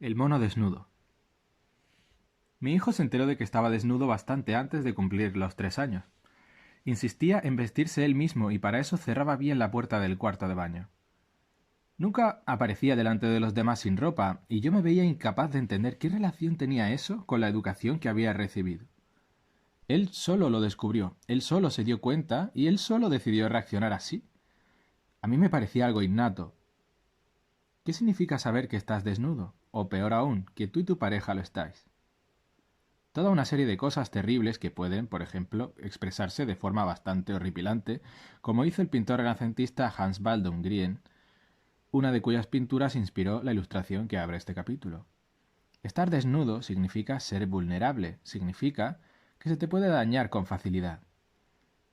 El mono desnudo. Mi hijo se enteró de que estaba desnudo bastante antes de cumplir los 3 años. Insistía en vestirse él mismo y para eso cerraba bien la puerta del cuarto de baño. Nunca aparecía delante de los demás sin ropa, y yo me veía incapaz de entender qué relación tenía eso con la educación que había recibido. Él solo lo descubrió, él solo se dio cuenta y él solo decidió reaccionar así. A mí me parecía algo innato. ¿Qué significa saber que estás desnudo? O peor aún, que tú y tu pareja lo estáis. Toda una serie de cosas terribles que pueden, por ejemplo, expresarse de forma bastante horripilante, como hizo el pintor renacentista Hans Baldung Grien, una de cuyas pinturas inspiró la ilustración que abre este capítulo. Estar desnudo significa ser vulnerable, significa que se te puede dañar con facilidad.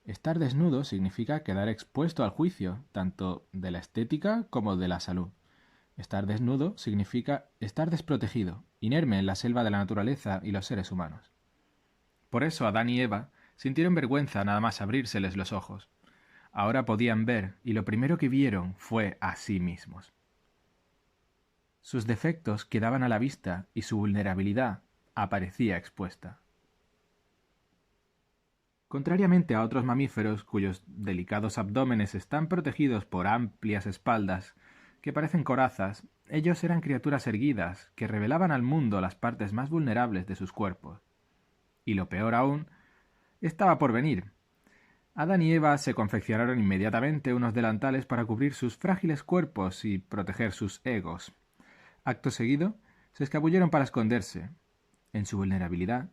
Estar desnudo significa quedar expuesto al juicio, tanto de la estética como de la salud. Estar desnudo significa estar desprotegido, inerme en la selva de la naturaleza y los seres humanos. Por eso Adán y Eva sintieron vergüenza nada más abrírseles los ojos. Ahora podían ver, y lo primero que vieron fue a sí mismos. Sus defectos quedaban a la vista y su vulnerabilidad aparecía expuesta. Contrariamente a otros mamíferos cuyos delicados abdómenes están protegidos por amplias espaldas que parecen corazas, ellos eran criaturas erguidas que revelaban al mundo las partes más vulnerables de sus cuerpos. Y lo peor aún, estaba por venir. Adán y Eva se confeccionaron inmediatamente unos delantales para cubrir sus frágiles cuerpos y proteger sus egos. Acto seguido, se escabulleron para esconderse. En su vulnerabilidad,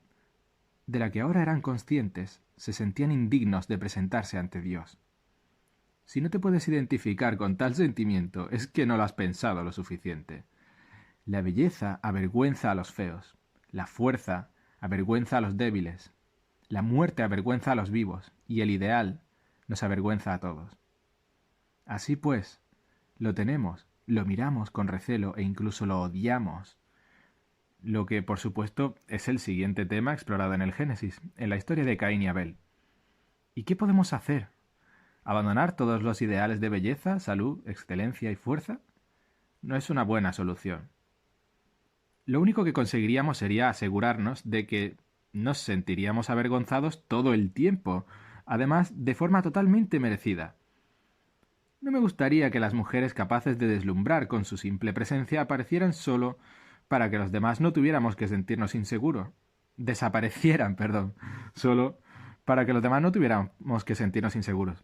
de la que ahora eran conscientes, se sentían indignos de presentarse ante Dios. Si no te puedes identificar con tal sentimiento, es que no lo has pensado lo suficiente. La belleza avergüenza a los feos, la fuerza avergüenza a los débiles, la muerte avergüenza a los vivos, y el ideal nos avergüenza a todos. Así pues, lo tenemos, lo miramos con recelo e incluso lo odiamos. Lo que, por supuesto, es el siguiente tema explorado en el Génesis, en la historia de Caín y Abel. ¿Y qué podemos hacer? ¿Abandonar todos los ideales de belleza, salud, excelencia y fuerza? No es una buena solución. Lo único que conseguiríamos sería asegurarnos de que nos sentiríamos avergonzados todo el tiempo, además de forma totalmente merecida. No me gustaría que las mujeres capaces de deslumbrar con su simple presencia aparecieran solo para que los demás no tuviéramos que sentirnos inseguros. Desaparecieran, perdón, solo para que los demás no tuviéramos que sentirnos inseguros.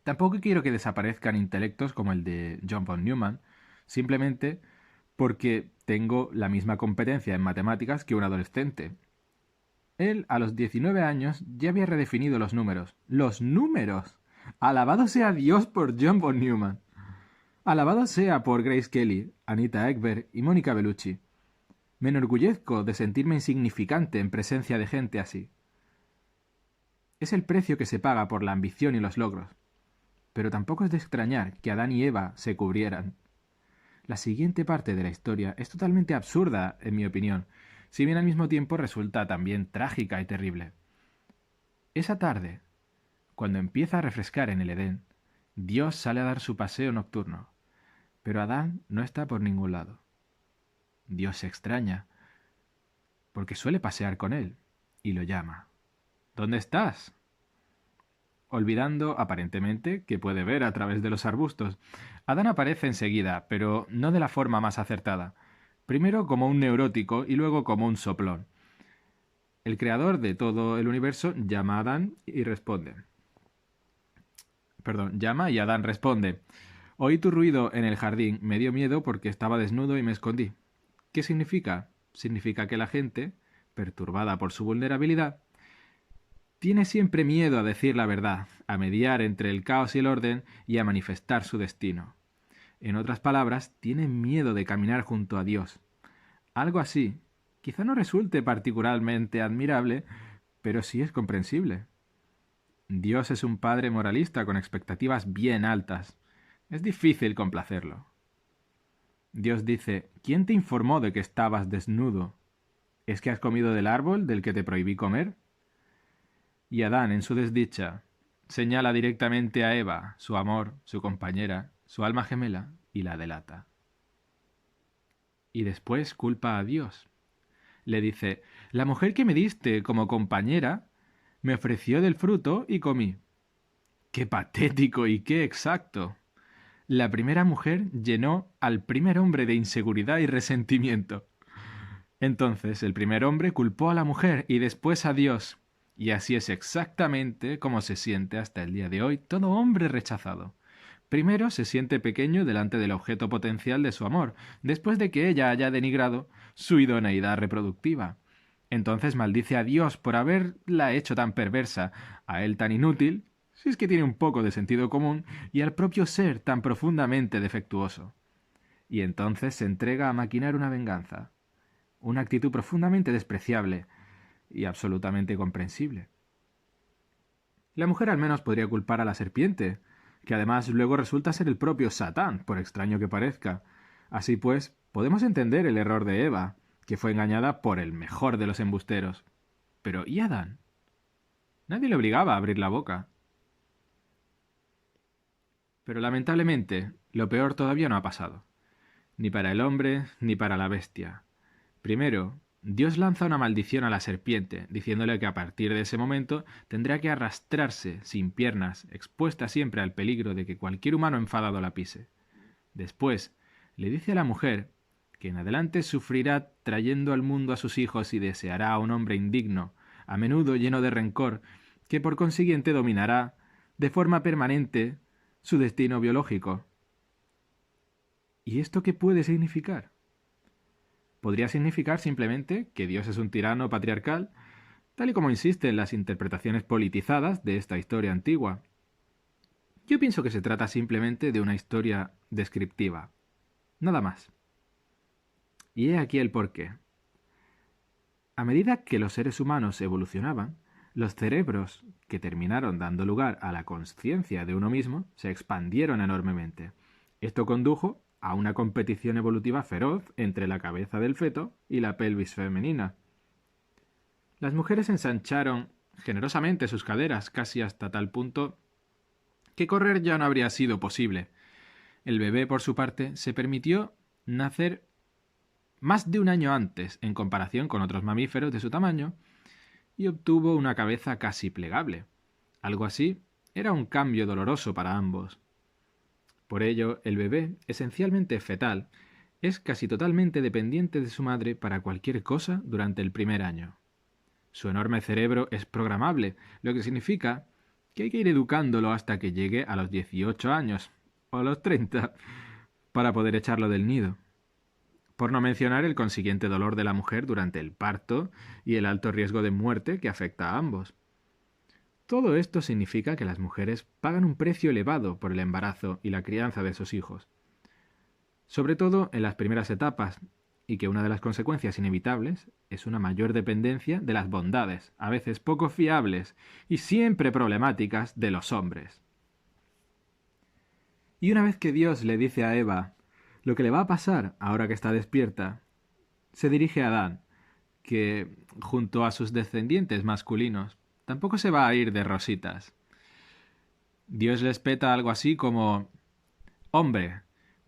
Tampoco quiero que desaparezcan intelectos como el de John von Neumann, simplemente porque tengo la misma competencia en matemáticas que un adolescente. Él, a los 19 años, ya había redefinido los números. ¡Los números! Alabado sea Dios por John von Neumann. Alabado sea por Grace Kelly, Anita Ekberg y Mónica Bellucci. Me enorgullezco de sentirme insignificante en presencia de gente así. Es el precio que se paga por la ambición y los logros. Pero tampoco es de extrañar que Adán y Eva se cubrieran. La siguiente parte de la historia es totalmente absurda, en mi opinión, si bien al mismo tiempo resulta también trágica y terrible. Esa tarde, cuando empieza a refrescar en el Edén, Dios sale a dar su paseo nocturno, pero Adán no está por ningún lado. Dios se extraña, porque suele pasear con él, y lo llama. ¿Dónde estás? Olvidando, aparentemente, que puede ver a través de los arbustos. Adán aparece enseguida, pero no de la forma más acertada. Primero como un neurótico y luego como un soplón. El creador de todo el universo llama a Adán y responde. Llama y Adán responde. Oí tu ruido en el jardín, me dio miedo porque estaba desnudo y me escondí. ¿Qué significa? Significa que la gente, perturbada por su vulnerabilidad, tiene siempre miedo a decir la verdad, a mediar entre el caos y el orden y a manifestar su destino. En otras palabras, tiene miedo de caminar junto a Dios. Algo así, quizá no resulte particularmente admirable, pero sí es comprensible. Dios es un padre moralista con expectativas bien altas. Es difícil complacerlo. Dios dice, ¿quién te informó de que estabas desnudo? ¿Es que has comido del árbol del que te prohibí comer? Y Adán, en su desdicha, señala directamente a Eva, su amor, su compañera, su alma gemela, y la delata. y después culpa a Dios. Le dice: «La mujer que me diste como compañera me ofreció del fruto y comí». ¡Qué patético y qué exacto! La primera mujer llenó al primer hombre de inseguridad y resentimiento. Entonces el primer hombre culpó a la mujer y después a Dios. Y así es exactamente como se siente hasta el día de hoy todo hombre rechazado. Primero se siente pequeño delante del objeto potencial de su amor, después de que ella haya denigrado su idoneidad reproductiva. Entonces maldice a Dios por haberla hecho tan perversa, a él tan inútil, si es que tiene un poco de sentido común, y al propio ser tan profundamente defectuoso. Y entonces se entrega a maquinar una venganza, una actitud profundamente despreciable y absolutamente comprensible. La mujer al menos podría culpar a la serpiente, que además luego resulta ser el propio Satán, por extraño que parezca. Así pues, podemos entender el error de Eva, que fue engañada por el mejor de los embusteros. Pero ¿y Adán? Nadie le obligaba a abrir la boca. Pero lamentablemente, lo peor todavía no ha pasado. Ni para el hombre, ni para la bestia. Primero, Dios lanza una maldición a la serpiente, diciéndole que a partir de ese momento tendrá que arrastrarse, sin piernas, expuesta siempre al peligro de que cualquier humano enfadado la pise. Después, le dice a la mujer que en adelante sufrirá trayendo al mundo a sus hijos y deseará a un hombre indigno, a menudo lleno de rencor, que por consiguiente dominará, de forma permanente, su destino biológico. ¿Y esto qué puede significar? Podría significar simplemente que Dios es un tirano patriarcal, tal y como insisten las interpretaciones politizadas de esta historia antigua. Yo pienso que se trata simplemente de una historia descriptiva. Nada más. Y he aquí el porqué. A medida que los seres humanos evolucionaban, los cerebros, que terminaron dando lugar a la consciencia de uno mismo, se expandieron enormemente. Esto condujo a una competición evolutiva feroz entre la cabeza del feto y la pelvis femenina. Las mujeres ensancharon generosamente sus caderas, casi hasta tal punto que correr ya no habría sido posible. El bebé, por su parte, se permitió nacer más de un año antes en comparación con otros mamíferos de su tamaño y obtuvo una cabeza casi plegable. Algo así era un cambio doloroso para ambos. Por ello, el bebé, esencialmente fetal, es casi totalmente dependiente de su madre para cualquier cosa durante el primer año. Su enorme cerebro es programable, lo que significa que hay que ir educándolo hasta que llegue a los 18 años, o a los 30, para poder echarlo del nido. Por no mencionar el consiguiente dolor de la mujer durante el parto y el alto riesgo de muerte que afecta a ambos. Todo esto significa que las mujeres pagan un precio elevado por el embarazo y la crianza de sus hijos, sobre todo en las primeras etapas, y que una de las consecuencias inevitables es una mayor dependencia de las bondades, a veces poco fiables y siempre problemáticas, de los hombres. Y una vez que Dios le dice a Eva lo que le va a pasar ahora que está despierta, se dirige a Adán, que, junto a sus descendientes masculinos, tampoco se va a ir de rositas. Dios les peta algo así como: «Hombre,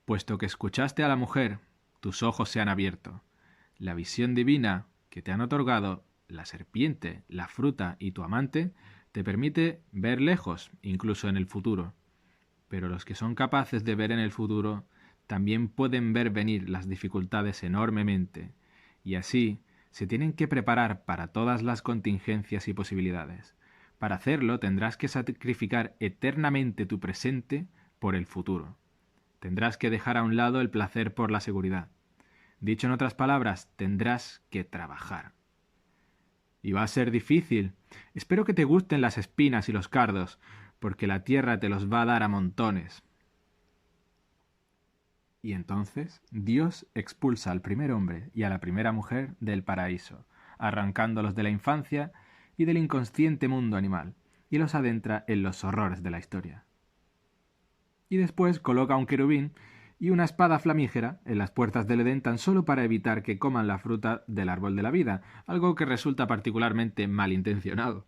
puesto que escuchaste a la mujer, tus ojos se han abierto. La visión divina que te han otorgado la serpiente, la fruta y tu amante te permite ver lejos, incluso en el futuro. Pero los que son capaces de ver en el futuro también pueden ver venir las dificultades enormemente, y así se tienen que preparar para todas las contingencias y posibilidades. Para hacerlo tendrás que sacrificar eternamente tu presente por el futuro. Tendrás que dejar a un lado el placer por la seguridad. Dicho en otras palabras, tendrás que trabajar. Y va a ser difícil. Espero que te gusten las espinas y los cardos, porque la tierra te los va a dar a montones». Y entonces Dios expulsa al primer hombre y a la primera mujer del paraíso, arrancándolos de la infancia y del inconsciente mundo animal, y los adentra en los horrores de la historia. Y después coloca un querubín y una espada flamígera en las puertas del Edén tan solo para evitar que coman la fruta del árbol de la vida, algo que resulta particularmente malintencionado.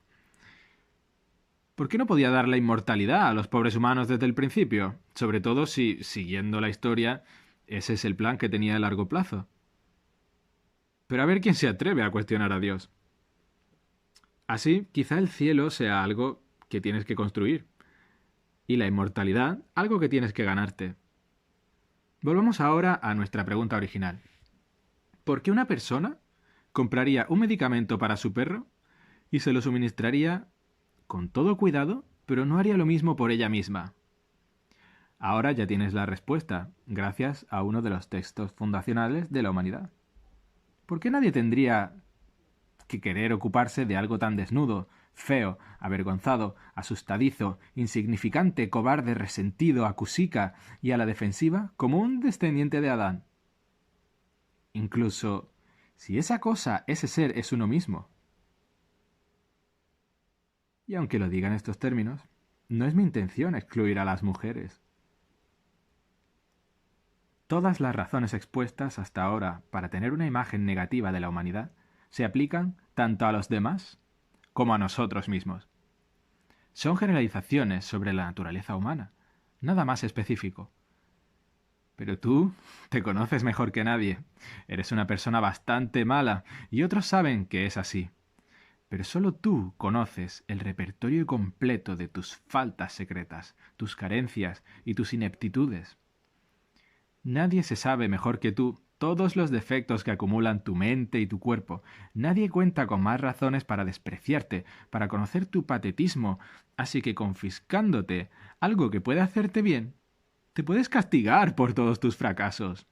¿Por qué no podía dar la inmortalidad a los pobres humanos desde el principio? Sobre todo si, siguiendo la historia, ese es el plan que tenía a largo plazo. Pero a ver quién se atreve a cuestionar a Dios. Así, quizá el cielo sea algo que tienes que construir, y la inmortalidad algo que tienes que ganarte. Volvamos ahora a nuestra pregunta original. ¿Por qué una persona compraría un medicamento para su perro y se lo suministraría con todo cuidado, pero no haría lo mismo por ella misma? Ahora ya tienes la respuesta, gracias a uno de los textos fundacionales de la humanidad. ¿Por qué nadie tendría que querer ocuparse de algo tan desnudo, feo, avergonzado, asustadizo, insignificante, cobarde, resentido, acusica y a la defensiva como un descendiente de Adán? Incluso si esa cosa, ese ser, es uno mismo. Y aunque lo diga en estos términos, no es mi intención excluir a las mujeres. Todas las razones expuestas hasta ahora para tener una imagen negativa de la humanidad se aplican tanto a los demás como a nosotros mismos. Son generalizaciones sobre la naturaleza humana, nada más específico. Pero tú te conoces mejor que nadie. Eres una persona bastante mala y otros saben que es así. Pero solo tú conoces el repertorio completo de tus faltas secretas, tus carencias y tus ineptitudes. Nadie se sabe mejor que tú todos los defectos que acumulan tu mente y tu cuerpo. Nadie cuenta con más razones para despreciarte, para conocer tu patetismo. Así que confiscándote algo que puede hacerte bien, te puedes castigar por todos tus fracasos.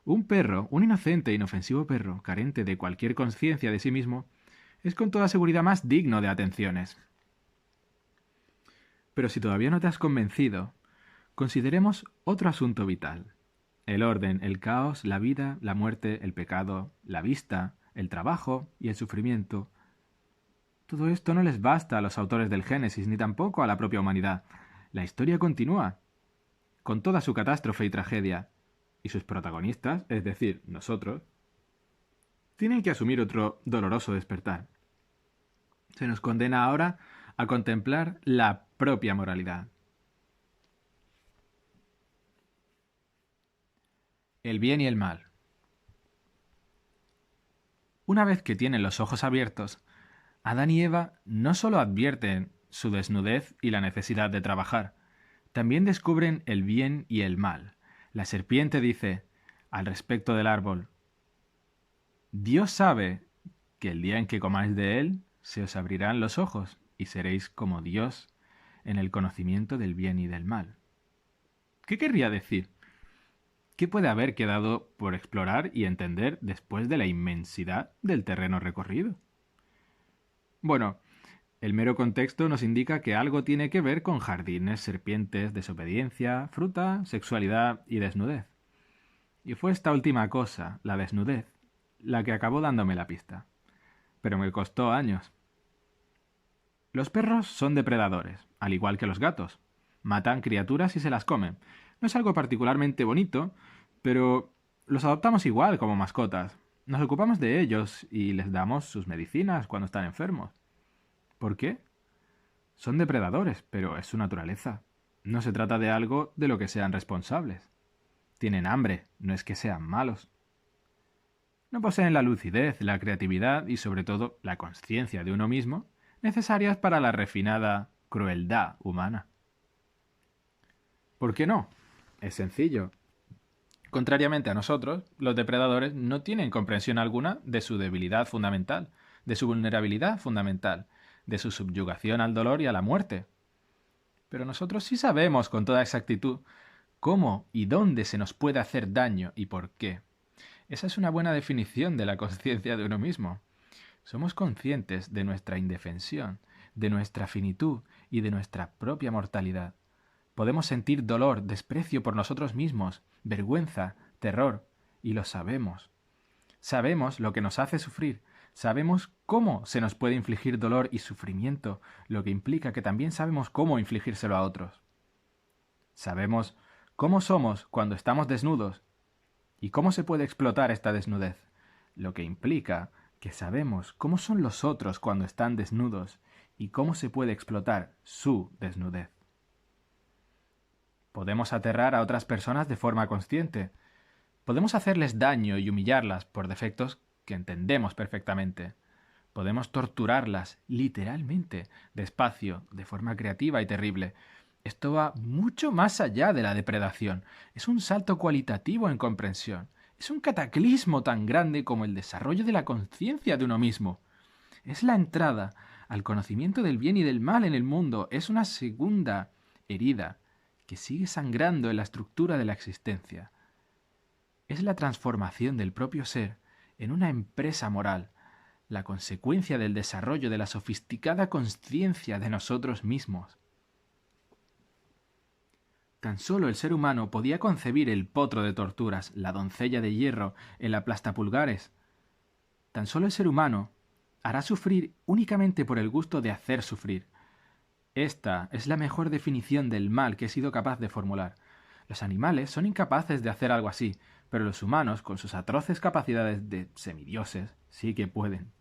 Un perro, un inocente e inofensivo perro, carente de cualquier conciencia de sí mismo, es con toda seguridad más digno de atenciones. Pero si todavía no te has convencido, consideremos otro asunto vital. El orden, el caos, la vida, la muerte, el pecado, la vista, el trabajo y el sufrimiento. Todo esto no les basta a los autores del Génesis ni tampoco a la propia humanidad. La historia continúa, con toda su catástrofe y tragedia. Y sus protagonistas, es decir, nosotros, tienen que asumir otro doloroso despertar. Se nos condena ahora a contemplar la propia moralidad. El bien y el mal. Una vez que tienen los ojos abiertos, Adán y Eva no solo advierten su desnudez y la necesidad de trabajar, también descubren el bien y el mal. La serpiente dice, al respecto del árbol, Dios sabe que el día en que comáis de él, se os abrirán los ojos y seréis como Dios en el conocimiento del bien y del mal. ¿Qué querría decir? ¿Qué puede haber quedado por explorar y entender después de la inmensidad del terreno recorrido? Bueno, el mero contexto nos indica que algo tiene que ver con jardines, serpientes, desobediencia, fruta, sexualidad y desnudez. Y fue esta última cosa, la desnudez, la que acabó dándome la pista. Pero me costó años. Los perros son depredadores, al igual que los gatos. Matan criaturas y se las comen. No es algo particularmente bonito, pero los adoptamos igual como mascotas. Nos ocupamos de ellos y les damos sus medicinas cuando están enfermos. ¿Por qué? Son depredadores, pero es su naturaleza. No se trata de algo de lo que sean responsables. Tienen hambre, no es que sean malos. No poseen la lucidez, la creatividad y sobre todo la conciencia de uno mismo necesarias para la refinada crueldad humana. ¿Por qué no? Es sencillo. Contrariamente a nosotros, los depredadores no tienen comprensión alguna de su debilidad fundamental, de su vulnerabilidad fundamental, de su subyugación al dolor y a la muerte. Pero nosotros sí sabemos con toda exactitud cómo y dónde se nos puede hacer daño y por qué. Esa es una buena definición de la conciencia de uno mismo. Somos conscientes de nuestra indefensión, de nuestra finitud y de nuestra propia mortalidad. Podemos sentir dolor, desprecio por nosotros mismos, vergüenza, terror, y lo sabemos. Sabemos lo que nos hace sufrir, sabemos cómo se nos puede infligir dolor y sufrimiento, lo que implica que también sabemos cómo infligírselo a otros. Sabemos cómo somos cuando estamos desnudos y cómo se puede explotar esta desnudez, lo que implica que sabemos cómo son los otros cuando están desnudos y cómo se puede explotar su desnudez. Podemos aterrar a otras personas de forma consciente. Podemos hacerles daño y humillarlas por defectos que entendemos perfectamente. Podemos torturarlas, literalmente, despacio, de forma creativa y terrible. Esto va mucho más allá de la depredación. Es un salto cualitativo en comprensión. Es un cataclismo tan grande como el desarrollo de la conciencia de uno mismo. Es la entrada al conocimiento del bien y del mal en el mundo. Es una segunda herida que sigue sangrando en la estructura de la existencia. Es la transformación del propio ser en una empresa moral, la consecuencia del desarrollo de la sofisticada conciencia de nosotros mismos. Tan solo el ser humano podía concebir el potro de torturas, la doncella de hierro, el aplastapulgares. Tan solo el ser humano hará sufrir únicamente por el gusto de hacer sufrir. Esta es la mejor definición del mal que he sido capaz de formular. Los animales son incapaces de hacer algo así, pero los humanos, con sus atroces capacidades de semidioses, sí que pueden.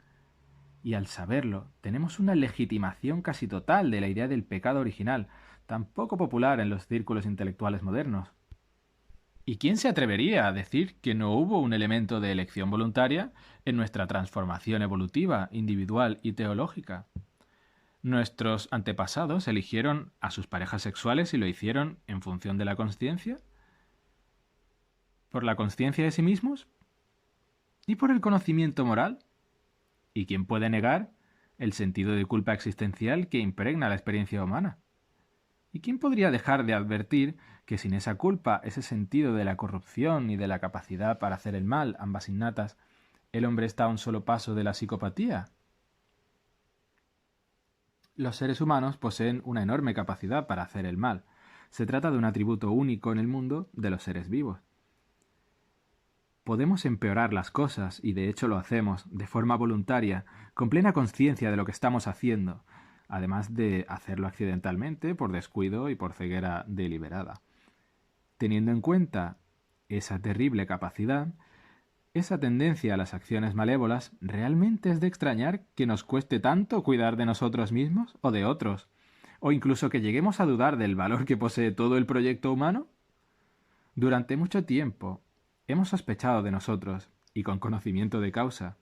Y al saberlo, tenemos una legitimación casi total de la idea del pecado original, tan poco popular en los círculos intelectuales modernos. ¿Y quién se atrevería a decir que no hubo un elemento de elección voluntaria en nuestra transformación evolutiva, individual y teológica? ¿Nuestros antepasados eligieron a sus parejas sexuales y lo hicieron en función de la consciencia? ¿Por la consciencia de sí mismos? ¿Y por el conocimiento moral? ¿Y quién puede negar el sentido de culpa existencial que impregna la experiencia humana? ¿Y quién podría dejar de advertir que sin esa culpa, ese sentido de la corrupción y de la capacidad para hacer el mal, ambas innatas, el hombre está a un solo paso de la psicopatía? Los seres humanos poseen una enorme capacidad para hacer el mal. Se trata de un atributo único en el mundo de los seres vivos. Podemos empeorar las cosas, y de hecho lo hacemos, de forma voluntaria, con plena conciencia de lo que estamos haciendo, además de hacerlo accidentalmente, por descuido y por ceguera deliberada. Teniendo en cuenta esa terrible capacidad, esa tendencia a las acciones malévolas, ¿realmente es de extrañar que nos cueste tanto cuidar de nosotros mismos o de otros? ¿O incluso que lleguemos a dudar del valor que posee todo el proyecto humano? Durante mucho tiempo hemos sospechado de nosotros, y con conocimiento de causa.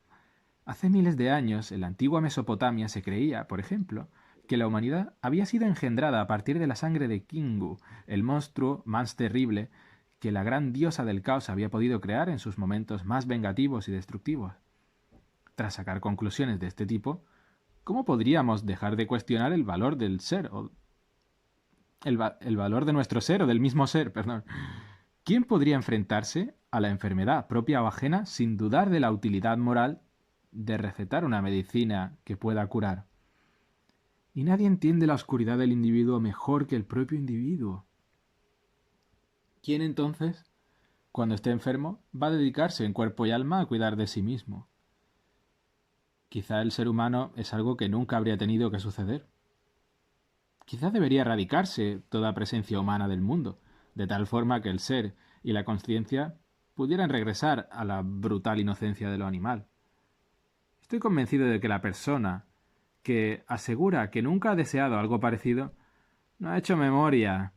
Hace miles de años, en la antigua Mesopotamia se creía, por ejemplo, que la humanidad había sido engendrada a partir de la sangre de Kingu, el monstruo más terrible que la gran diosa del caos había podido crear en sus momentos más vengativos y destructivos. Tras sacar conclusiones de este tipo, ¿cómo podríamos dejar de cuestionar el valor del ser, o el valor de nuestro ser, o del mismo ser, perdón? ¿Quién podría enfrentarse a la enfermedad propia o ajena sin dudar de la utilidad moral de recetar una medicina que pueda curar? Y nadie entiende la oscuridad del individuo mejor que el propio individuo. ¿Quién entonces, cuando esté enfermo, va a dedicarse en cuerpo y alma a cuidar de sí mismo? Quizá el ser humano es algo que nunca habría tenido que suceder. Quizá debería erradicarse toda presencia humana del mundo, de tal forma que el ser y la conciencia pudieran regresar a la brutal inocencia de lo animal. Estoy convencido de que la persona que asegura que nunca ha deseado algo parecido no ha hecho memoria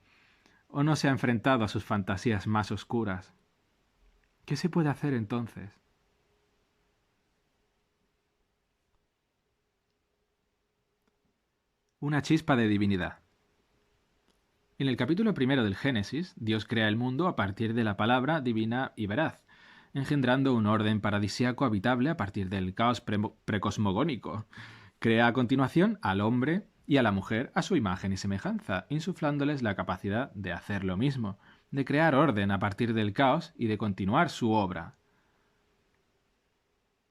o no se ha enfrentado a sus fantasías más oscuras. ¿Qué se puede hacer entonces? Una chispa de divinidad. En el capítulo primero del Génesis, Dios crea el mundo a partir de la palabra divina y veraz, engendrando un orden paradisíaco habitable a partir del caos precosmogónico. Crea a continuación al hombre y a la mujer a su imagen y semejanza, insuflándoles la capacidad de hacer lo mismo, de crear orden a partir del caos y de continuar su obra.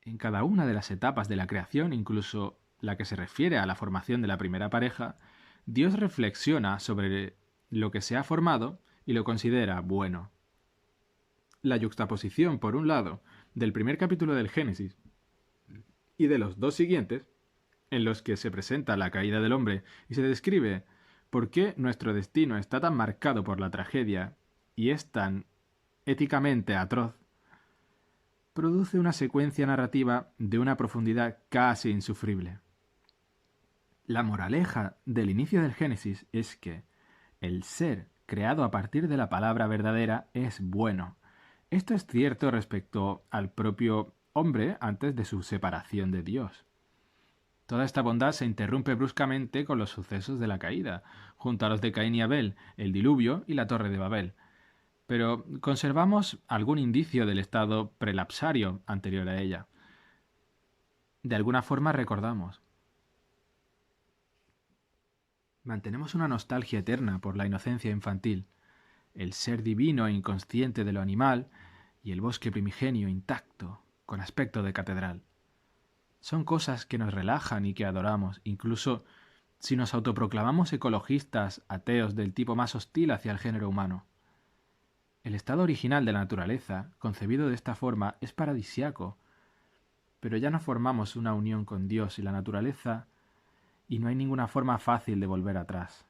En cada una de las etapas de la creación, incluso la que se refiere a la formación de la primera pareja, Dios reflexiona sobre lo que se ha formado y lo considera bueno. La yuxtaposición, por un lado, del primer capítulo del Génesis y de los dos siguientes, en los que se presenta la caída del hombre y se describe por qué nuestro destino está tan marcado por la tragedia y es tan éticamente atroz, produce una secuencia narrativa de una profundidad casi insufrible. La moraleja del inicio del Génesis es que el ser creado a partir de la palabra verdadera es bueno. Esto es cierto respecto al propio hombre antes de su separación de Dios. Toda esta bondad se interrumpe bruscamente con los sucesos de la caída, junto a los de Caín y Abel, el diluvio y la Torre de Babel. Pero conservamos algún indicio del estado prelapsario anterior a ella. De alguna forma recordamos. Mantenemos una nostalgia eterna por la inocencia infantil, el ser divino e inconsciente de lo animal y el bosque primigenio intacto, con aspecto de catedral. Son cosas que nos relajan y que adoramos, incluso si nos autoproclamamos ecologistas, ateos del tipo más hostil hacia el género humano. El estado original de la naturaleza, concebido de esta forma, es paradisiaco, pero ya no formamos una unión con Dios y la naturaleza, y no hay ninguna forma fácil de volver atrás.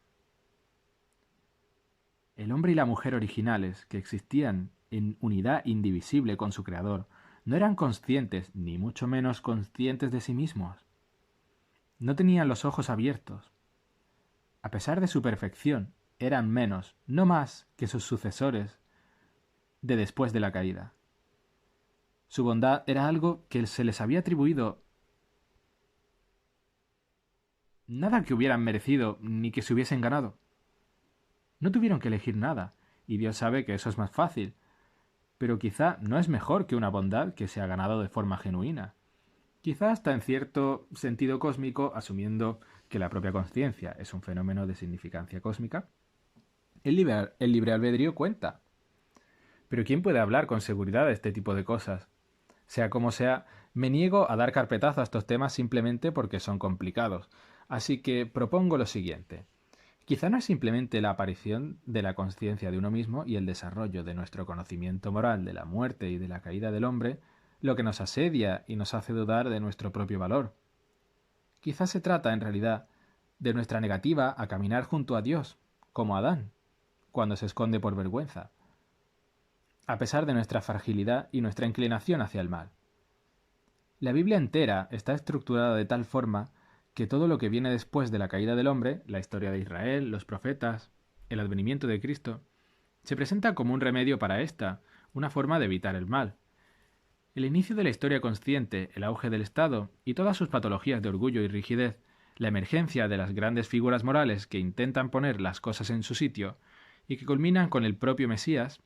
El hombre y la mujer originales, que existían en unidad indivisible con su Creador, no eran conscientes, ni mucho menos conscientes de sí mismos. No tenían los ojos abiertos. A pesar de su perfección, eran menos, no más, que sus sucesores de después de la caída. Su bondad era algo que se les había atribuido, nada que hubieran merecido ni que se hubiesen ganado. No tuvieron que elegir nada, y Dios sabe que eso es más fácil, pero quizá no es mejor que una bondad que se ha ganado de forma genuina. Quizá hasta en cierto sentido cósmico, asumiendo que la propia conciencia es un fenómeno de significancia cósmica, el libre albedrío cuenta. Pero ¿quién puede hablar con seguridad de este tipo de cosas? Sea como sea, me niego a dar carpetazo a estos temas simplemente porque son complicados, así que propongo lo siguiente. Quizá no es simplemente la aparición de la conciencia de uno mismo y el desarrollo de nuestro conocimiento moral de la muerte y de la caída del hombre lo que nos asedia y nos hace dudar de nuestro propio valor. Quizá se trata, en realidad, de nuestra negativa a caminar junto a Dios, como Adán, cuando se esconde por vergüenza, a pesar de nuestra fragilidad y nuestra inclinación hacia el mal. La Biblia entera está estructurada de tal forma que todo lo que viene después de la caída del hombre, la historia de Israel, los profetas, el advenimiento de Cristo, se presenta como un remedio para esta, una forma de evitar el mal. El inicio de la historia consciente, el auge del Estado y todas sus patologías de orgullo y rigidez, la emergencia de las grandes figuras morales que intentan poner las cosas en su sitio y que culminan con el propio Mesías,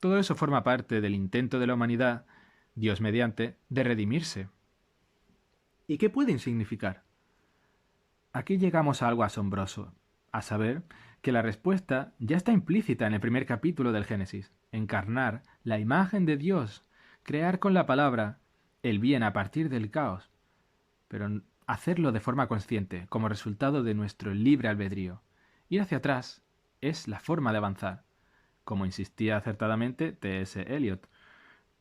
todo eso forma parte del intento de la humanidad, Dios mediante, de redimirse. ¿Y qué pueden significar? Aquí llegamos a algo asombroso, a saber que la respuesta ya está implícita en el primer capítulo del Génesis: encarnar la imagen de Dios, crear con la palabra el bien a partir del caos, pero hacerlo de forma consciente, como resultado de nuestro libre albedrío. Ir hacia atrás es la forma de avanzar, como insistía acertadamente T.S. Eliot,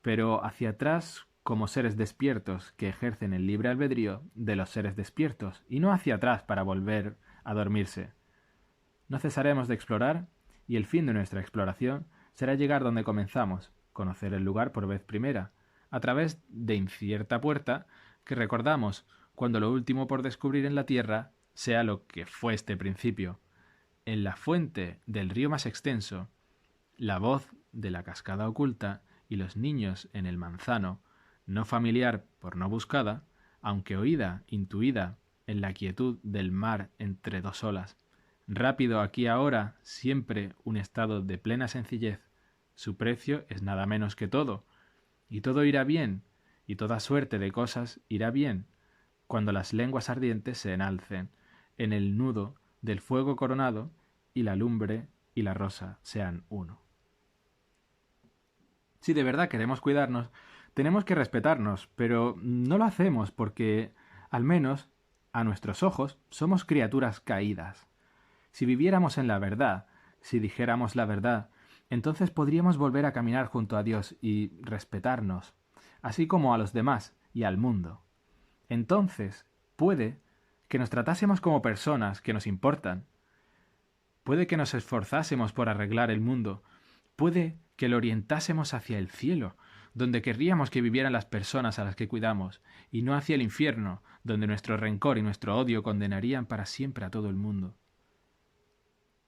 pero hacia atrás como seres despiertos que ejercen el libre albedrío de los seres despiertos, y no hacia atrás para volver a dormirse. No cesaremos de explorar, y el fin de nuestra exploración será llegar donde comenzamos, conocer el lugar por vez primera, a través de incierta puerta que recordamos cuando lo último por descubrir en la tierra sea lo que fue este principio. En la fuente del río más extenso, la voz de la cascada oculta y los niños en el manzano, no familiar por no buscada, aunque oída, intuida, en la quietud del mar entre dos olas. Rápido aquí ahora, siempre un estado de plena sencillez. Su precio es nada menos que todo, y todo irá bien, y toda suerte de cosas irá bien, cuando las lenguas ardientes se enalcen en el nudo del fuego coronado, y la lumbre y la rosa sean uno. Si de verdad queremos cuidarnos, tenemos que respetarnos, pero no lo hacemos porque, al menos, a nuestros ojos, somos criaturas caídas. Si viviéramos en la verdad, si dijéramos la verdad, entonces podríamos volver a caminar junto a Dios y respetarnos, así como a los demás y al mundo. Entonces, puede que nos tratásemos como personas que nos importan. Puede que nos esforzásemos por arreglar el mundo. Puede que lo orientásemos hacia el cielo, donde querríamos que vivieran las personas a las que cuidamos, y no hacia el infierno, donde nuestro rencor y nuestro odio condenarían para siempre a todo el mundo.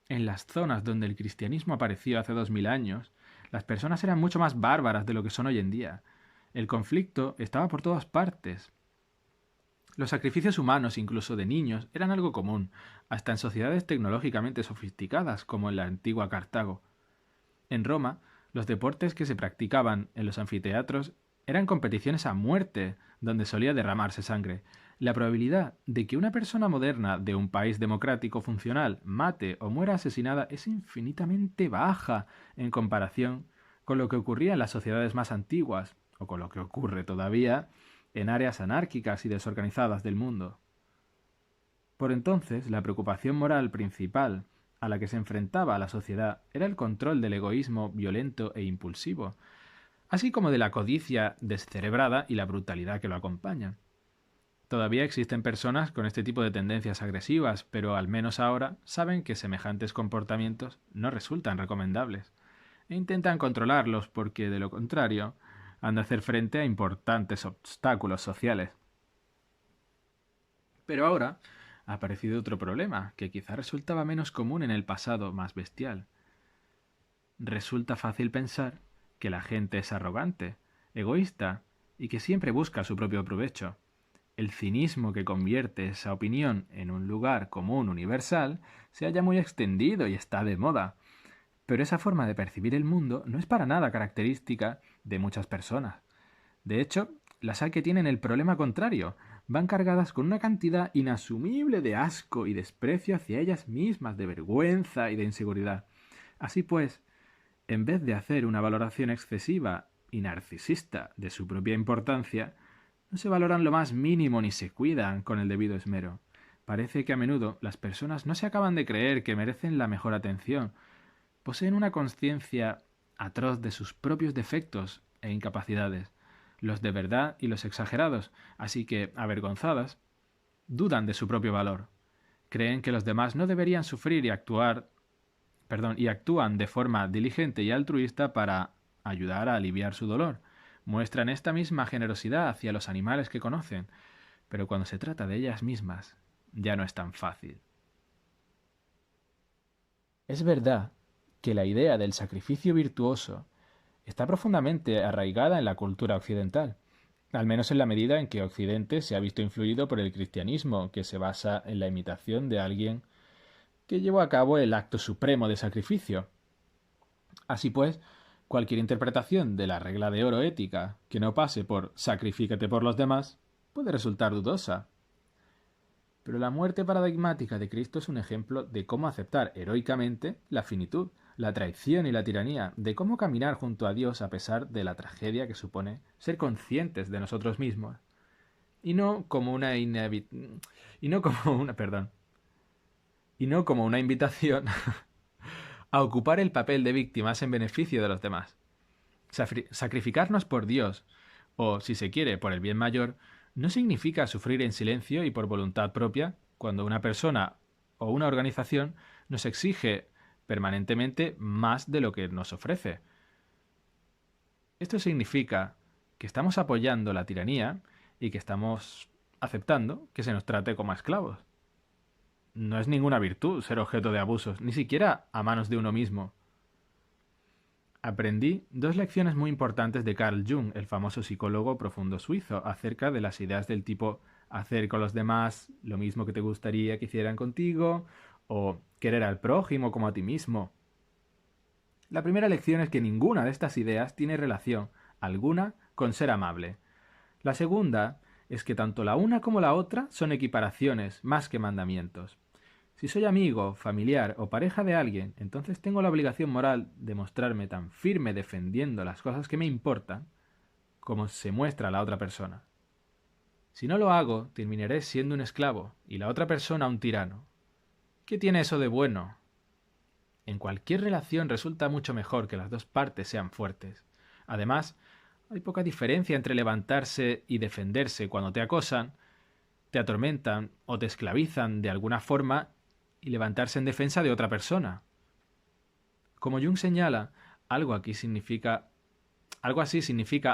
En las zonas donde el cristianismo apareció hace 2000 años, las personas eran mucho más bárbaras de lo que son hoy en día. El conflicto estaba por todas partes. Los sacrificios humanos, incluso de niños, eran algo común, hasta en sociedades tecnológicamente sofisticadas como en la antigua Cartago. En Roma, los deportes que se practicaban en los anfiteatros eran competiciones a muerte, donde solía derramarse sangre. La probabilidad de que una persona moderna de un país democrático funcional mate o muera asesinada es infinitamente baja en comparación con lo que ocurría en las sociedades más antiguas, o con lo que ocurre todavía en áreas anárquicas y desorganizadas del mundo. Por entonces, la preocupación moral principal a la que se enfrentaba la sociedad era el control del egoísmo violento e impulsivo, así como de la codicia descerebrada y la brutalidad que lo acompañan. Todavía existen personas con este tipo de tendencias agresivas, pero al menos ahora saben que semejantes comportamientos no resultan recomendables e intentan controlarlos porque, de lo contrario, han de hacer frente a importantes obstáculos sociales. Pero ahora ha aparecido otro problema, que quizá resultaba menos común en el pasado más bestial. Resulta fácil pensar que la gente es arrogante, egoísta y que siempre busca su propio provecho. El cinismo que convierte esa opinión en un lugar común universal se halla muy extendido y está de moda. Pero esa forma de percibir el mundo no es para nada característica de muchas personas. De hecho, las hay que tienen el problema contrario. Van cargadas con una cantidad inasumible de asco y desprecio hacia ellas mismas, de vergüenza y de inseguridad. Así pues, en vez de hacer una valoración excesiva y narcisista de su propia importancia, no se valoran lo más mínimo ni se cuidan con el debido esmero. Parece que a menudo las personas no se acaban de creer que merecen la mejor atención. Poseen una conciencia atroz de sus propios defectos e incapacidades, los de verdad y los exagerados, así que, avergonzadas, dudan de su propio valor. Creen que los demás no deberían sufrir y actúan de forma diligente y altruista para ayudar a aliviar su dolor. Muestran esta misma generosidad hacia los animales que conocen, pero cuando se trata de ellas mismas, ya no es tan fácil. Es verdad que la idea del sacrificio virtuoso está profundamente arraigada en la cultura occidental, al menos en la medida en que Occidente se ha visto influido por el cristianismo, que se basa en la imitación de alguien que llevó a cabo el acto supremo de sacrificio. Así pues, cualquier interpretación de la regla de oro ética que no pase por sacrifícate por los demás puede resultar dudosa. Pero la muerte paradigmática de Cristo es un ejemplo de cómo aceptar heroicamente la finitud, la traición y la tiranía, de cómo caminar junto a Dios a pesar de la tragedia que supone ser conscientes de nosotros mismos, y no como una y no como una, perdón, y no como una invitación a ocupar el papel de víctimas en beneficio de los demás. Sacrificarnos por Dios, o si se quiere, por el bien mayor, no significa sufrir en silencio y por voluntad propia cuando una persona o una organización nos exige permanentemente más de lo que nos ofrece. Esto significa que estamos apoyando la tiranía y que estamos aceptando que se nos trate como a esclavos. No es ninguna virtud ser objeto de abusos, ni siquiera a manos de uno mismo. Aprendí dos lecciones muy importantes de Carl Jung, el famoso psicólogo profundo suizo, acerca de las ideas del tipo hacer con los demás lo mismo que te gustaría que hicieran contigo, o querer al prójimo como a ti mismo. La primera lección es que ninguna de estas ideas tiene relación alguna con ser amable. La segunda es que tanto la una como la otra son equiparaciones más que mandamientos. Si soy amigo, familiar o pareja de alguien, entonces tengo la obligación moral de mostrarme tan firme defendiendo las cosas que me importan como se muestra la otra persona. Si no lo hago, terminaré siendo un esclavo y la otra persona un tirano. ¿Qué tiene eso de bueno? En cualquier relación resulta mucho mejor que las dos partes sean fuertes. Además, hay poca diferencia entre levantarse y defenderse cuando te acosan, te atormentan o te esclavizan de alguna forma y levantarse en defensa de otra persona. Como Jung señala, algo así significa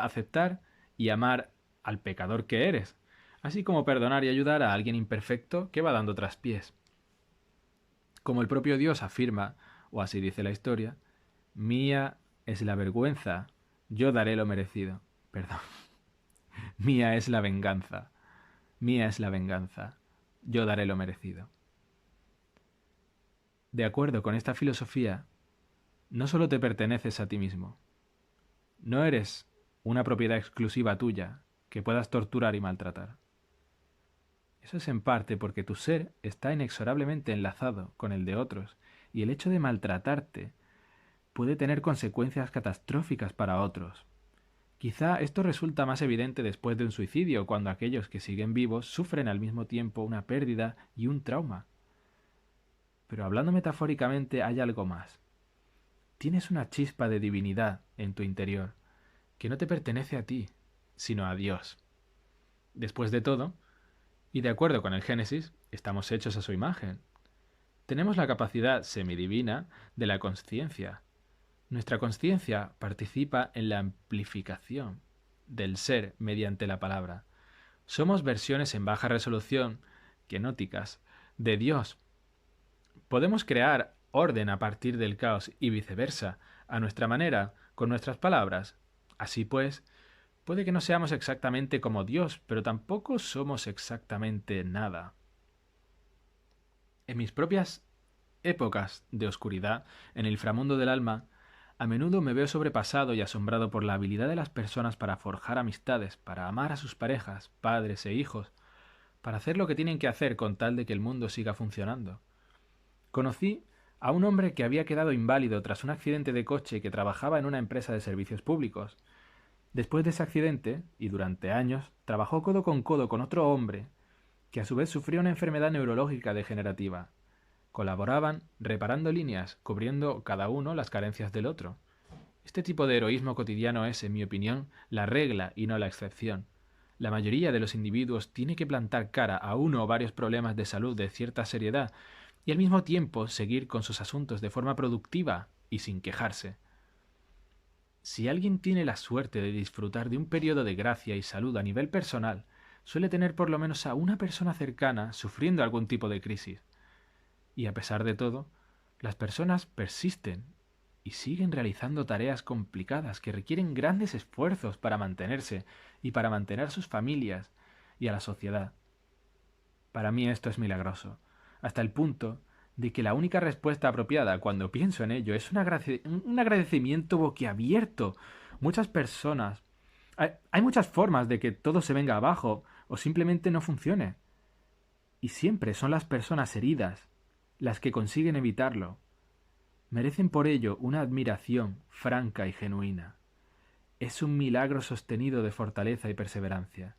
aceptar y amar al pecador que eres, así como perdonar y ayudar a alguien imperfecto que va dando traspiés. Como el propio Dios afirma, o así dice la historia, mía es la vergüenza, yo daré lo merecido. Perdón. Mía es la venganza, mía es la venganza, yo daré lo merecido. De acuerdo con esta filosofía, no solo te perteneces a ti mismo, no eres una propiedad exclusiva tuya que puedas torturar y maltratar. Eso es en parte porque tu ser está inexorablemente enlazado con el de otros, y el hecho de maltratarte puede tener consecuencias catastróficas para otros. Quizá esto resulta más evidente después de un suicidio, cuando aquellos que siguen vivos sufren al mismo tiempo una pérdida y un trauma. Pero hablando metafóricamente hay algo más. Tienes una chispa de divinidad en tu interior, que no te pertenece a ti, sino a Dios. Después de todo, y de acuerdo con el Génesis, estamos hechos a su imagen. Tenemos la capacidad semidivina de la consciencia. Nuestra consciencia participa en la amplificación del ser mediante la palabra. Somos versiones en baja resolución, kenóticas, de Dios. Podemos crear orden a partir del caos y viceversa, a nuestra manera, con nuestras palabras. Así pues, puede que no seamos exactamente como Dios, pero tampoco somos exactamente nada. En mis propias épocas de oscuridad, en el inframundo del alma, a menudo me veo sobrepasado y asombrado por la habilidad de las personas para forjar amistades, para amar a sus parejas, padres e hijos, para hacer lo que tienen que hacer con tal de que el mundo siga funcionando. Conocí a un hombre que había quedado inválido tras un accidente de coche y que trabajaba en una empresa de servicios públicos. Después de ese accidente, y durante años, trabajó codo con otro hombre que a su vez sufría una enfermedad neurológica degenerativa. Colaboraban reparando líneas, cubriendo cada uno las carencias del otro. Este tipo de heroísmo cotidiano es, en mi opinión, la regla y no la excepción. La mayoría de los individuos tiene que plantar cara a uno o varios problemas de salud de cierta seriedad y al mismo tiempo seguir con sus asuntos de forma productiva y sin quejarse. Si alguien tiene la suerte de disfrutar de un periodo de gracia y salud a nivel personal, suele tener por lo menos a una persona cercana sufriendo algún tipo de crisis. Y a pesar de todo, las personas persisten y siguen realizando tareas complicadas que requieren grandes esfuerzos para mantenerse y para mantener a sus familias y a la sociedad. Para mí esto es milagroso, hasta el punto de que la única respuesta apropiada cuando pienso en ello es un agradecimiento boquiabierto. Muchas personas... Hay muchas formas de que todo se venga abajo o simplemente no funcione. Y siempre son las personas heridas las que consiguen evitarlo. Merecen por ello una admiración franca y genuina. Es un milagro sostenido de fortaleza y perseverancia.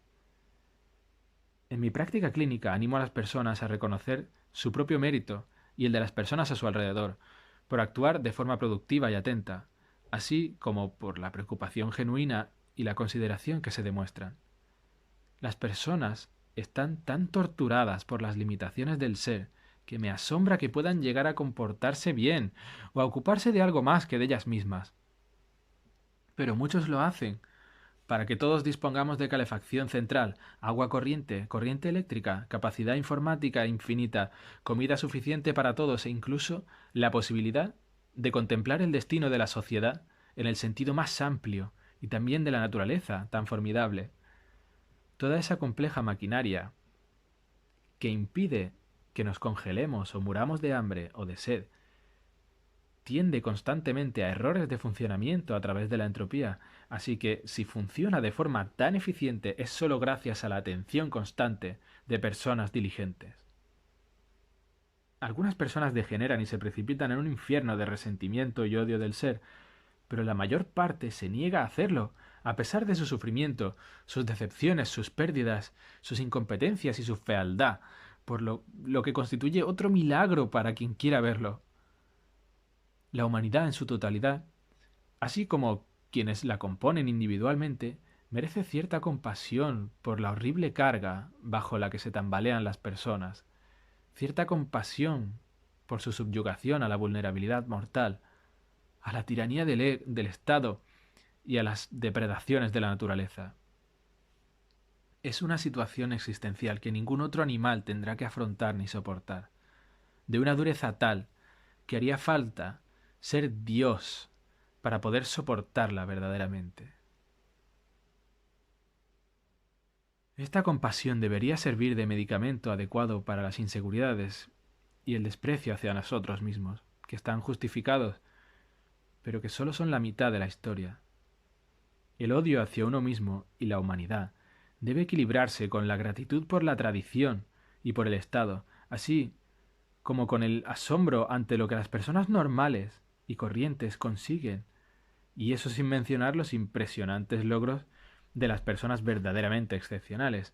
En mi práctica clínica animo a las personas a reconocer su propio mérito y el de las personas a su alrededor, por actuar de forma productiva y atenta, así como por la preocupación genuina y la consideración que se demuestran. Las personas están tan torturadas por las limitaciones del ser que me asombra que puedan llegar a comportarse bien o a ocuparse de algo más que de ellas mismas. Pero muchos lo hacen para que todos dispongamos de calefacción central, agua corriente, corriente eléctrica, capacidad informática infinita, comida suficiente para todos e incluso la posibilidad de contemplar el destino de la sociedad en el sentido más amplio y también de la naturaleza tan formidable. Toda esa compleja maquinaria que impide que nos congelemos o muramos de hambre o de sed tiende constantemente a errores de funcionamiento a través de la entropía, así que si funciona de forma tan eficiente es solo gracias a la atención constante de personas diligentes. Algunas personas degeneran y se precipitan en un infierno de resentimiento y odio del ser, pero la mayor parte se niega a hacerlo, a pesar de su sufrimiento, sus decepciones, sus pérdidas, sus incompetencias y su fealdad, por lo que constituye otro milagro para quien quiera verlo. La humanidad en su totalidad, así como quienes la componen individualmente, merece cierta compasión por la horrible carga bajo la que se tambalean las personas, cierta compasión por su subyugación a la vulnerabilidad mortal, a la tiranía del Estado y a las depredaciones de la naturaleza. Es una situación existencial que ningún otro animal tendrá que afrontar ni soportar, de una dureza tal que haría falta ser Dios para poder soportarla verdaderamente. Esta compasión debería servir de medicamento adecuado para las inseguridades y el desprecio hacia nosotros mismos, que están justificados, pero que solo son la mitad de la historia. El odio hacia uno mismo y la humanidad debe equilibrarse con la gratitud por la tradición y por el Estado, así como con el asombro ante lo que las personas normales y corrientes consiguen, y eso sin mencionar los impresionantes logros de las personas verdaderamente excepcionales.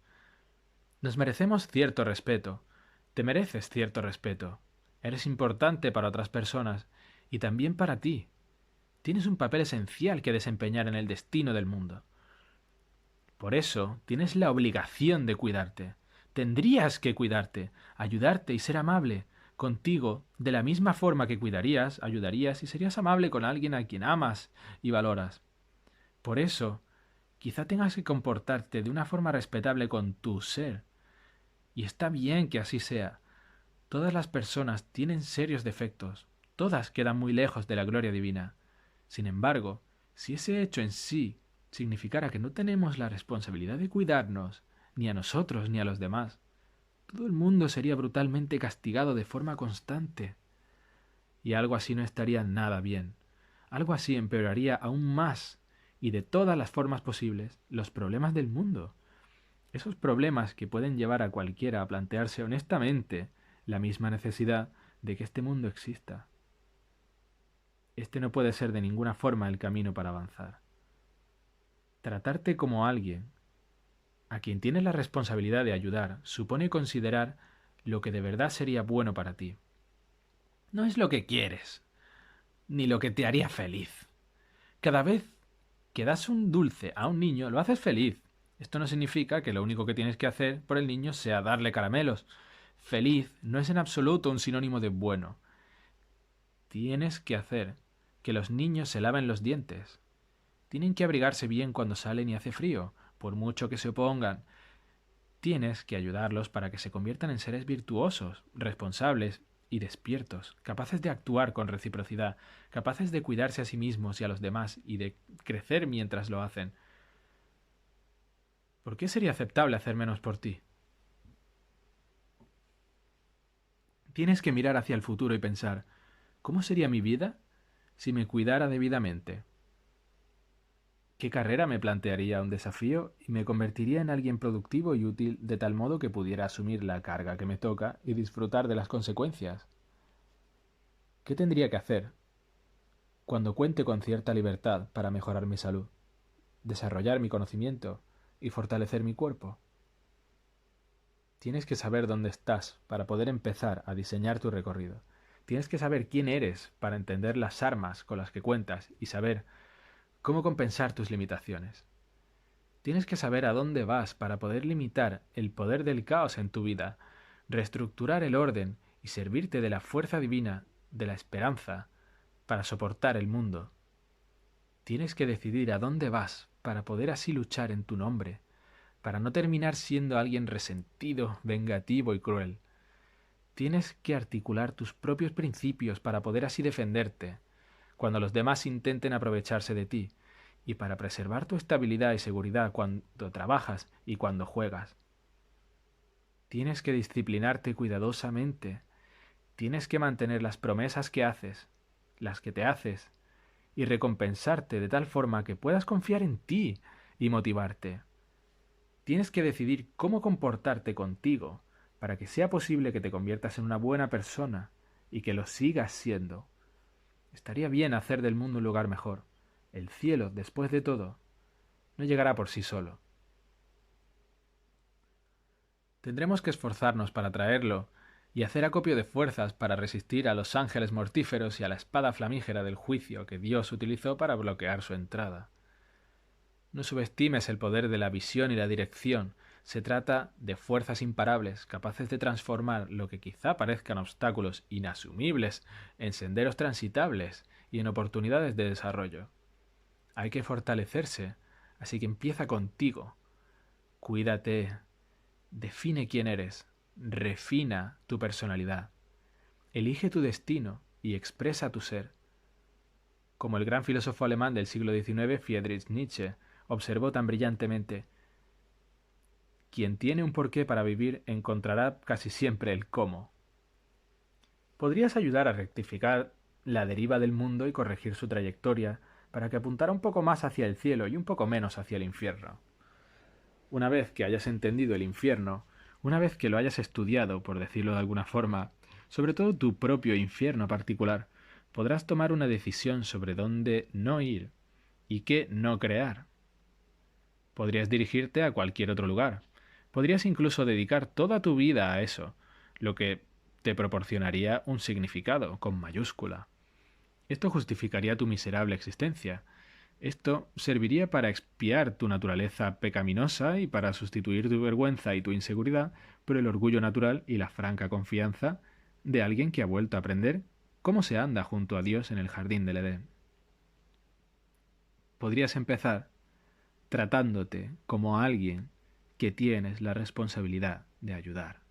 Nos merecemos cierto respeto, te mereces cierto respeto, eres importante para otras personas y también para ti. Tienes un papel esencial que desempeñar en el destino del mundo. Por eso tienes la obligación de cuidarte. Tendrías que cuidarte, ayudarte y ser amable contigo de la misma forma que cuidarías, ayudarías y serías amable con alguien a quien amas y valoras. Por eso, quizá tengas que comportarte de una forma respetable con tu ser. Y está bien que así sea. Todas las personas tienen serios defectos. Todas quedan muy lejos de la gloria divina. Sin embargo, si ese hecho en sí significara que no tenemos la responsabilidad de cuidarnos, ni a nosotros ni a los demás, todo el mundo sería brutalmente castigado de forma constante. Y algo así no estaría nada bien. Algo así empeoraría aún más, y de todas las formas posibles, los problemas del mundo. Esos problemas que pueden llevar a cualquiera a plantearse honestamente la misma necesidad de que este mundo exista. Este no puede ser de ninguna forma el camino para avanzar. Tratarte como alguien a quien tienes la responsabilidad de ayudar supone considerar lo que de verdad sería bueno para ti. No es lo que quieres, ni lo que te haría feliz. Cada vez que das un dulce a un niño, lo haces feliz. Esto no significa que lo único que tienes que hacer por el niño sea darle caramelos. Feliz no es en absoluto un sinónimo de bueno. Tienes que hacer que los niños se laven los dientes. Tienen que abrigarse bien cuando salen y hace frío, por mucho que se opongan. Tienes que ayudarlos para que se conviertan en seres virtuosos, responsables y despiertos, capaces de actuar con reciprocidad, capaces de cuidarse a sí mismos y a los demás y de crecer mientras lo hacen. ¿Por qué sería aceptable hacer menos por ti? Tienes que mirar hacia el futuro y pensar, ¿cómo sería mi vida si me cuidara debidamente? ¿Qué carrera me plantearía un desafío y me convertiría en alguien productivo y útil de tal modo que pudiera asumir la carga que me toca y disfrutar de las consecuencias? ¿Qué tendría que hacer cuando cuente con cierta libertad para mejorar mi salud, desarrollar mi conocimiento y fortalecer mi cuerpo? Tienes que saber dónde estás para poder empezar a diseñar tu recorrido. Tienes que saber quién eres para entender las armas con las que cuentas y saber cómo compensar tus limitaciones. Tienes que saber a dónde vas para poder limitar el poder del caos en tu vida, reestructurar el orden y servirte de la fuerza divina, de la esperanza, para soportar el mundo. Tienes que decidir a dónde vas para poder así luchar en tu nombre, para no terminar siendo alguien resentido, vengativo y cruel. Tienes que articular tus propios principios para poder así defenderte cuando los demás intenten aprovecharse de ti, y para preservar tu estabilidad y seguridad cuando trabajas y cuando juegas. Tienes que disciplinarte cuidadosamente. Tienes que mantener las promesas que haces, las que te haces, y recompensarte de tal forma que puedas confiar en ti y motivarte. Tienes que decidir cómo comportarte contigo para que sea posible que te conviertas en una buena persona y que lo sigas siendo. Estaría bien hacer del mundo un lugar mejor. El cielo, después de todo, no llegará por sí solo. Tendremos que esforzarnos para traerlo y hacer acopio de fuerzas para resistir a los ángeles mortíferos y a la espada flamígera del juicio que Dios utilizó para bloquear su entrada. No subestimes el poder de la visión y la dirección. Se trata de fuerzas imparables, capaces de transformar lo que quizá parezcan obstáculos inasumibles en senderos transitables y en oportunidades de desarrollo. Hay que fortalecerse, así que empieza contigo. Cuídate, define quién eres, refina tu personalidad, elige tu destino y expresa tu ser. Como el gran filósofo alemán del siglo XIX, Friedrich Nietzsche, observó tan brillantemente, Quien tiene un porqué para vivir encontrará casi siempre el cómo. Podrías ayudar a rectificar la deriva del mundo y corregir su trayectoria para que apuntara un poco más hacia el cielo y un poco menos hacia el infierno. Una vez que hayas entendido el infierno, una vez que lo hayas estudiado, por decirlo de alguna forma, sobre todo tu propio infierno particular, podrás tomar una decisión sobre dónde no ir y qué no crear. Podrías dirigirte a cualquier otro lugar. Podrías incluso dedicar toda tu vida a eso, lo que te proporcionaría un significado con mayúscula. Esto justificaría tu miserable existencia. Esto serviría para expiar tu naturaleza pecaminosa y para sustituir tu vergüenza y tu inseguridad por el orgullo natural y la franca confianza de alguien que ha vuelto a aprender cómo se anda junto a Dios en el jardín del Edén. Podrías empezar tratándote como a alguien que tienes la responsabilidad de ayudar.